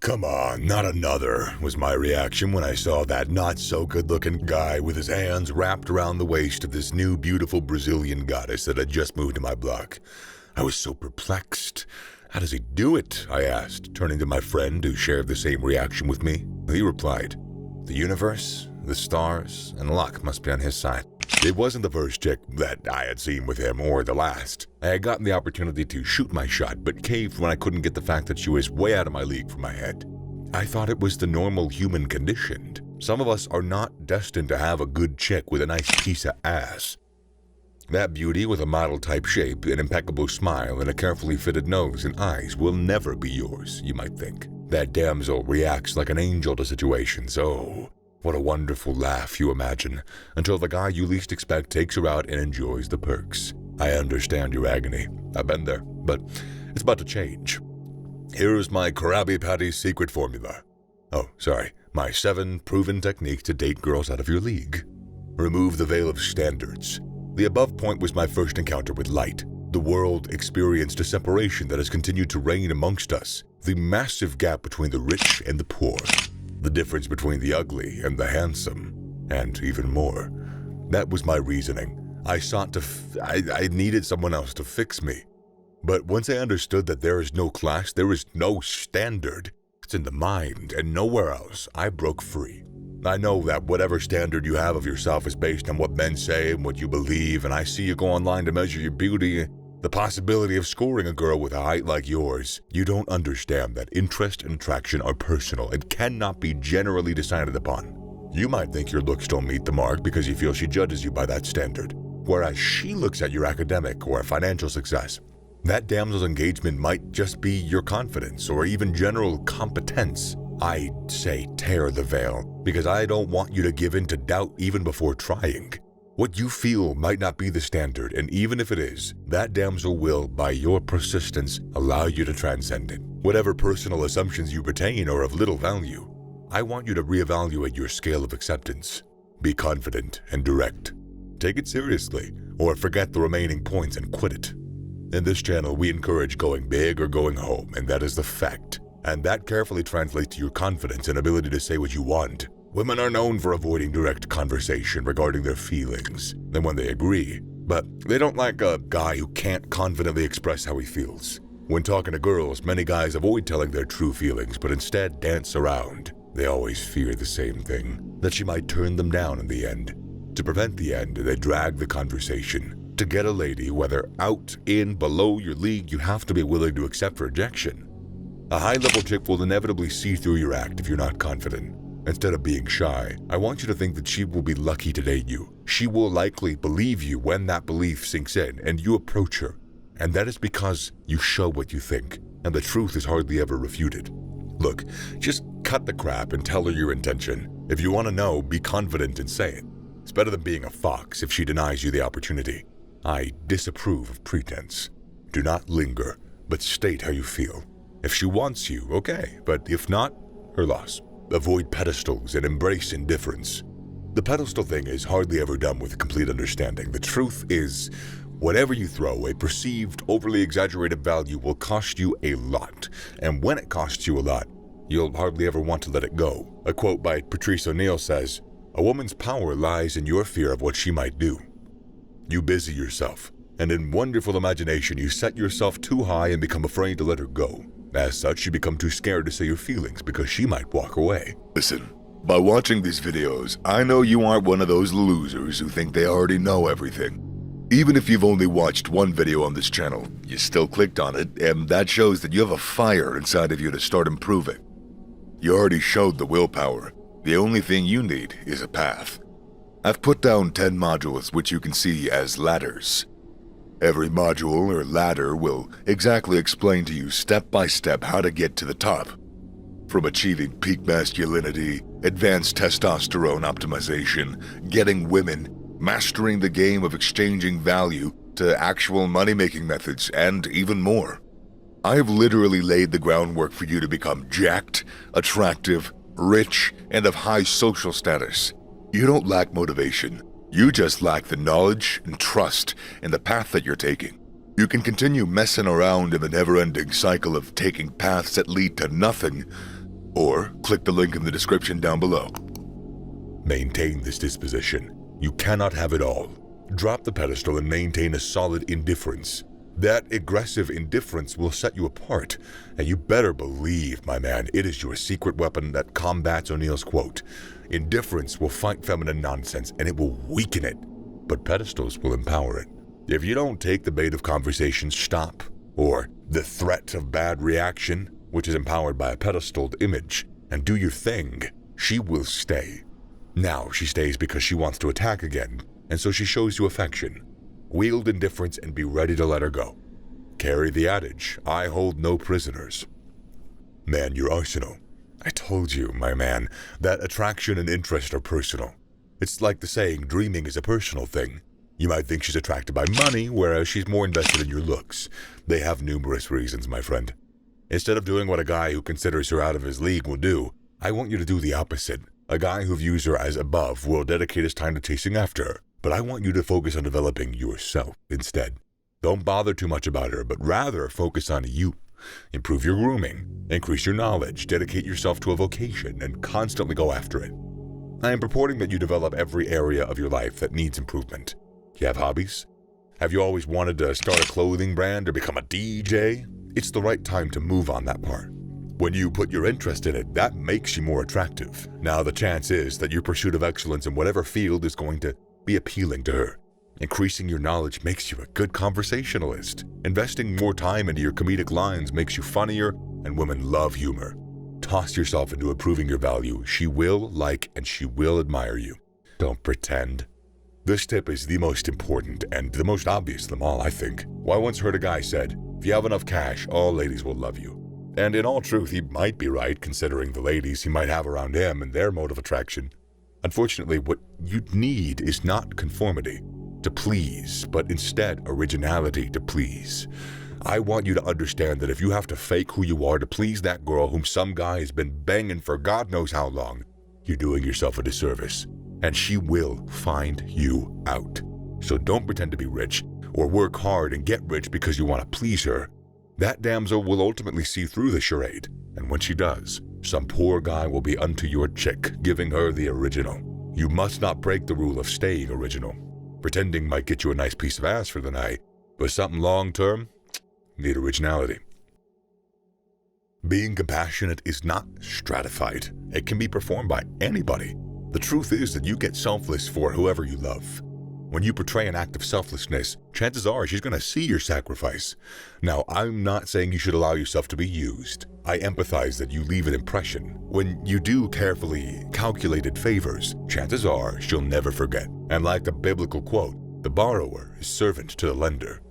come on, not another, was my reaction when I saw that not-so-good-looking guy with his hands wrapped around the waist of this new beautiful Brazilian goddess that had just moved to my block. I was so perplexed. How does he do it? I asked, turning to my friend who shared the same reaction with me. He replied, the universe, the stars, and luck must be on his side. It wasn't the first chick that I had seen with him, or the last. I had gotten the opportunity to shoot my shot, but caved when I couldn't get the fact that she was way out of my league for my head. I thought it was the normal human condition. Some of us are not destined to have a good chick with a nice piece of ass. That beauty with a model-type shape, an impeccable smile, and a carefully fitted nose and eyes will never be yours, you might think. That damsel reacts like an angel to situations. Oh, what a wonderful laugh, you imagine, until the guy you least expect takes her out and enjoys the perks. I understand your agony. I've been there, but it's about to change. Here's my Krabby Patty secret formula. My 7 proven techniques to date girls out of your league. Remove the veil of standards. The above point was my first encounter with light. The world experienced a separation that has continued to reign amongst us. The massive gap between the rich and the poor. The difference between the ugly and the handsome, and even more. That was my reasoning. I needed someone else to fix me. But once I understood that there is no class, there is no standard, it's in the mind and nowhere else, I broke free. I know that whatever standard you have of yourself is based on what men say and what you believe, and I see you go online to measure your beauty. The possibility of scoring a girl with a height like yours, you don't understand that interest and attraction are personal and cannot be generally decided upon. You might think your looks don't meet the mark because you feel she judges you by that standard, whereas she looks at your academic or financial success. That damsel's engagement might just be your confidence or even general competence. I say tear the veil because I don't want you to give in to doubt even before trying. What you feel might not be the standard, and even if it is, that damsel will, by your persistence, allow you to transcend it. Whatever personal assumptions you retain are of little value. I want you to reevaluate your scale of acceptance. Be confident and direct. Take it seriously, or forget the remaining points and quit it. In this channel, we encourage going big or going home, and that is the fact. And that carefully translates to your confidence and ability to say what you want. Women are known for avoiding direct conversation regarding their feelings, and when they agree, but they don't like a guy who can't confidently express how he feels. When talking to girls, many guys avoid telling their true feelings, but instead dance around. They always fear the same thing, that she might turn them down in the end. To prevent the end, they drag the conversation. To get a lady, whether out, in, below your league, you have to be willing to accept rejection. A high-level chick will inevitably see through your act if you're not confident. Instead of being shy, I want you to think that she will be lucky to date you. She will likely believe you when that belief sinks in and you approach her. And that is because you show what you think, and the truth is hardly ever refuted. Look, just cut the crap and tell her your intention. If you want to know, be confident and say it. It's better than being a fox if she denies you the opportunity. I disapprove of pretense. Do not linger, but state how you feel. If she wants you, okay, but if not, her loss. Avoid pedestals and embrace indifference. The pedestal thing is hardly ever done with complete understanding. The truth is, whatever you throw, a perceived, overly exaggerated value will cost you a lot. And when it costs you a lot, you'll hardly ever want to let it go. A quote by Patrice O'Neill says, "A woman's power lies in your fear of what she might do." You busy yourself, and in wonderful imagination you set yourself too high and become afraid to let her go. As such, you become too scared to say your feelings because she might walk away. Listen, by watching these videos, I know you aren't one of those losers who think they already know everything. Even if you've only watched one video on this channel, you still clicked on it, and that shows that you have a fire inside of you to start improving. You already showed the willpower. The only thing you need is a path. I've put down 10 modules which you can see as ladders. Every module or ladder will exactly explain to you step by step how to get to the top. From achieving peak masculinity, advanced testosterone optimization, getting women, mastering the game of exchanging value, to actual money-making methods, and even more. I have literally laid the groundwork for you to become jacked, attractive, rich, and of high social status. You don't lack motivation. You just lack the knowledge and trust in the path that you're taking. You can continue messing around in the never-ending cycle of taking paths that lead to nothing, or click the link in the description down below. Maintain this disposition. You cannot have it all. Drop the pedestal and maintain a solid indifference. That aggressive indifference will set you apart, and you better believe, my man, it is your secret weapon that combats O'Neill's quote. Indifference will fight feminine nonsense, and it will weaken it, but pedestals will empower it. If you don't take the bait of conversation, stop, or the threat of bad reaction, which is empowered by a pedestaled image, and do your thing, she will stay. Now she stays because she wants to attack again, and so she shows you affection. Wield indifference and be ready to let her go. Carry the adage, I hold no prisoners. Man your arsenal. I told you, my man, that attraction and interest are personal. It's like the saying, dreaming is a personal thing. You might think she's attracted by money, whereas she's more invested in your looks. They have numerous reasons, my friend. Instead of doing what a guy who considers her out of his league will do, I want you to do the opposite. A guy who views her as above will dedicate his time to chasing after her. But I want you to focus on developing yourself instead. Don't bother too much about her, but rather focus on you. Improve your grooming, increase your knowledge, dedicate yourself to a vocation, and constantly go after it. I am purporting that you develop every area of your life that needs improvement. You have hobbies? Have you always wanted to start a clothing brand or become a DJ? It's the right time to move on that part. When you put your interest in it, that makes you more attractive. Now the chance is that your pursuit of excellence in whatever field is going to be appealing to her. Increasing your knowledge makes you a good conversationalist. Investing more time into your comedic lines makes you funnier, and women love humor. Toss yourself into improving your value. She will like and she will admire you. Don't pretend. This tip is the most important and the most obvious of them all, I think. I once heard a guy said, if you have enough cash, all ladies will love you. And in all truth, he might be right, considering the ladies he might have around him and their mode of attraction. Unfortunately, what you need is not conformity to please, but instead originality to please. I want you to understand that if you have to fake who you are to please that girl whom some guy has been banging for God knows how long, you're doing yourself a disservice, and she will find you out. So don't pretend to be rich, or work hard and get rich because you want to please her. That damsel will ultimately see through the charade, and when she does, some poor guy will be unto your chick, giving her the original. You must not break the rule of staying original. Pretending might get you a nice piece of ass for the night, but something long-term, need originality. Being compassionate is not stratified. It can be performed by anybody. The truth is that you get selfless for whoever you love. When you portray an act of selflessness, chances are she's going to see your sacrifice. Now, I'm not saying you should allow yourself to be used. I empathize that you leave an impression. When you do carefully calculated favors, chances are she'll never forget. And like the biblical quote, the borrower is servant to the lender.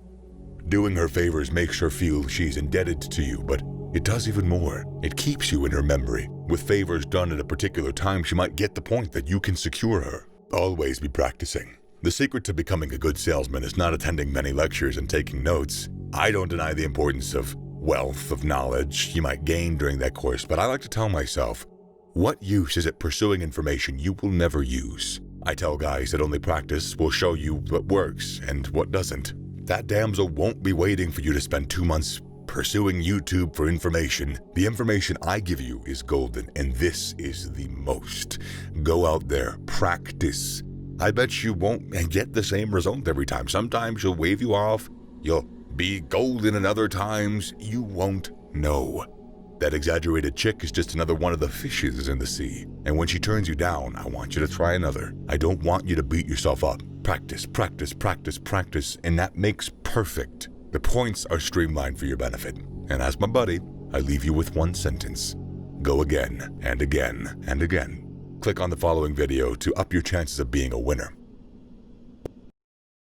Doing her favors makes her feel she's indebted to you, but it does even more. It keeps you in her memory. With favors done at a particular time, she might get the point that you can secure her. Always be practicing. The secret to becoming a good salesman is not attending many lectures and taking notes. I don't deny the importance of wealth of knowledge you might gain during that course, but I like to tell myself, what use is it pursuing information you will never use? I tell guys that only practice will show you what works and what doesn't. That damsel won't be waiting for you to spend 2 months pursuing YouTube for information. The information I give you is golden, and this is the most. Go out there, practice. I bet you won't get the same result every time. Sometimes she'll wave you off, you'll be golden, and other times you won't know. That exaggerated chick is just another one of the fishes in the sea. And when she turns you down, I want you to try another. I don't want you to beat yourself up. Practice, practice, practice, practice, and that makes perfect. The points are streamlined for your benefit. And as my buddy, I leave you with one sentence. Go again, and again, and again. Click on the following video to up your chances of being a winner.